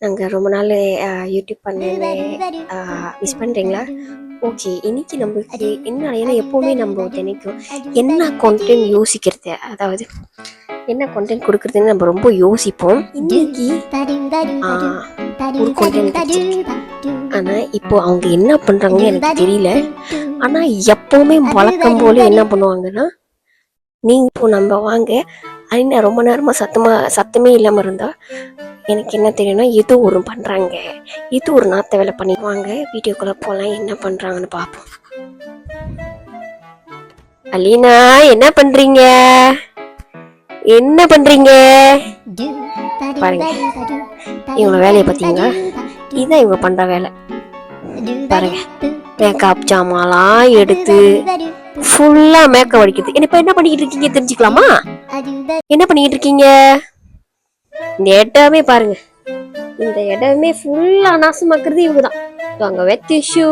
நாங்கள் ரொம்ப நாள் யூடியூப் பண்ணேன்னு மிஸ் பண்ணுறீங்களா? ஓகே, இன்னைக்கு நம்மளுக்கு என்ன ஏன்னா எப்போவுமே நம்ம தினைக்கும் என்ன கண்டென்ட் யோசிக்கிறது, அதாவது என்ன கண்டென்ட் கொடுக்குறதுன்னு நம்ம ரொம்ப யோசிப்போம். இன்னைக்கு ஒரு கண்டென்ட் கிடைச்சிருக்கு. ஆனால் இப்போ அவங்க என்ன பண்ணுறாங்கன்னு எனக்கு தெரியல. ஆனால் எப்போவுமே வழக்கம் போல என்ன பண்ணுவாங்கன்னா, நீங்கள் இப்போ நம்ம வாங்க அண்ணா ரொம்ப நேரமாக சத்தமே இல்லாமல் இருந்தால் எனக்கு என்ன தெரியும்னா ஏதோ ஒரு பண்ணுறாங்க, ஏதோ ஒரு நாத்த வேலை பண்ணிடுவாங்க. வீடியோக்குள்ளே போகலாம், என்ன பண்ணுறாங்கன்னு பார்ப்போம். அலீனா, என்ன பண்ணுறீங்க? என்ன பண்ணுறீங்க பாருங்க, இவங்கள வேலையை பார்த்தீங்களா? இதுதான் இவங்க பண்ணுற வேலை பாருங்க. மேக்கப் ஜாமான்லாம் எடுத்து ஃபுல்லாக மேக்கப் அடிக்கிறது. இப்போ என்ன பண்ணிக்கிட்டு இருக்கீங்க தெரிஞ்சுக்கலாமா? என்ன பண்ணிக்கிட்டு இருக்கீங்க? இந்த இடமே பாருங்க, இந்த இடமே ஃபுல்லா நாசமாக்குறது இவங்க தான். அங்க வெத் டிஷ்யூ,